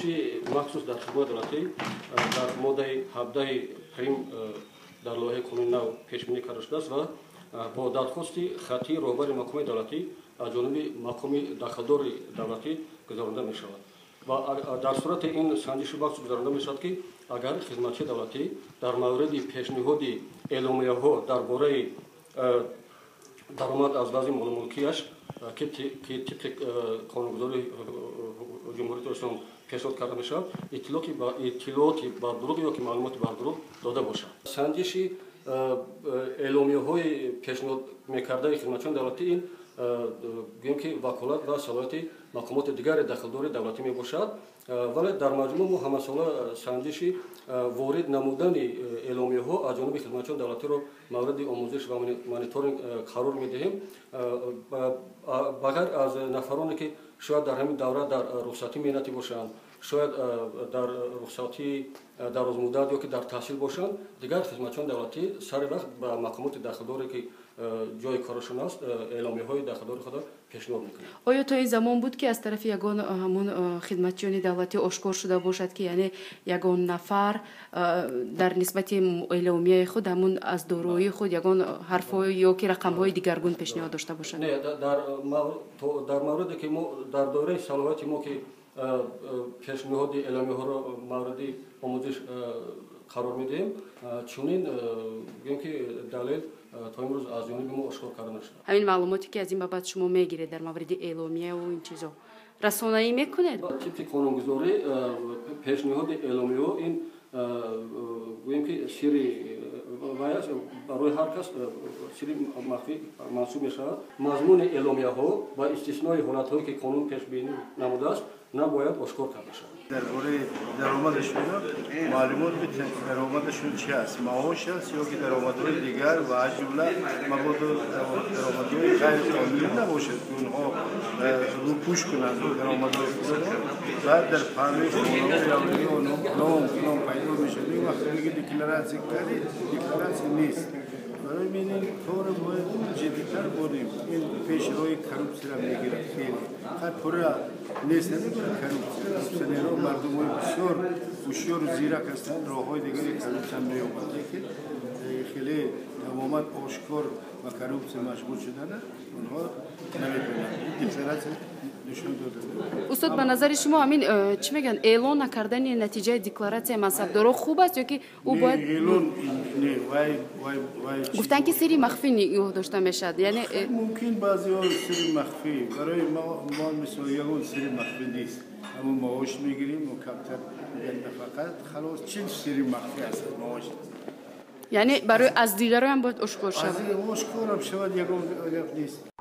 سنجشی مخصوص در خدمت دولتی در ماده 17 پریم در لایحه قانون نو پیشبینی کرده شده است و با درخواست خطی رهبر محکمه دولتی از جانب محکمه داخلدار دولتی گزارنده می شود و در صورت این سنجش مخصوص گزارنده می شود که اگر خدمتچی دولتی در مورد پیشنهاد اعلامیه ها درباره درآمد از وضع مال ملکیش که طبق قانونگذاری جمهوری اسلامی پیشنهاد کرده می شود اطلاعاتی بر دروغ یا که معلومات بر دروغ داده باشد. سنجشی اعلامیه های پیشنهاد میکرده خدمتچیان دولتی این گوییم که وکالت و صلاحیت محکمات دیگر داخلدار دولتی می باشد ولی در مجموع ما همه ساله سنجشی وارد نمودن اعلامیه ها از جانب خدمتچیان دولتی رو مورد آموزش و مانیتورینگ قرار می دهیم بغیر از نفرانی که شاید در همین دوره در رخصتی مهنتی باشند شاید در رخصتی دراز مدت یا که در تحصیل باشند دیگر خدمتچیان دولتی سر وقت به محکمات داخلداری که جای کارشون است اعلامیه های داخلدار خود پیشنهاد میکنند. آیا تا این زمان بود که از طرف یگان همون خدمتچیان دولتی آشکار شده باشد که یعنی یگان نفر در نسبت اعلامیه خود همون از دارایی خود یگان حرف‌های یا که رقم‌های دیگرگون پیشنهاد داشته باشد؟ نه در موردی که ما در دوره صلاحیت ما که پیشنهاد اعلامیه ها را مورد آموزش قرار میدیم چنین میگم که دلیل تا امروز از جانب ما آشکار کرده نشده. همین معلوماتی که از این بابت شما میگیرید در مورد اعلامیه و این چیزا رسانه‌ای میکنید؟ طبق قانونگذاری پیشنهاد اعلامیه ها این گوییم که سری برای هر کس سری مخفی محسوب میشود. مضمون اعلامیه ها با استثنای حالت هایی که قانون پیش بینی نموده است نباید آشکار کرده شود. درباره درآمدشون معلومات بدید درآمدشون چی است معاش است یا که درآمدهای دیگر و از جمله مبادا درآمدهای غیر قانونی نباشد که اونها روپوش کنند درآمدهای خود بعد در پهلوی خانه‌های نام پیدا میشه وقتی میگه دیکلاراسیون کردی دیکلاراسیون نیست برای این کار باید جدی‌تر بودیم این پیشروی کروپسی را میگیرد خیلی هر پره نیست نمیگه کروپسی رو مردم های بسیار هوشیار و زیرک هستند راههای دیگری کروپسی هم نیامده که خیلی تماما آشکار و کروپسی مشغول شدن اونها نمیکنند دیکلاراسیون نشون داده. استاد به نظر شما همین چی میگن اعلان نکردن نتیجه دیکلاراسیون منصبدارا خوب است یا که او باید اعلان وای گفتن که سری مخفی نگاه داشته میشد یعنی ممکن بعضی‌ها سری مخفی برای ما مثل یگان سری مخفی نیست اما معاش میگیریم و کمتر فقط خلاص چه سری مخفی است معاش یعنی برای از دیگران هم باید آشکار شود از آشکار هم شود یگان نیست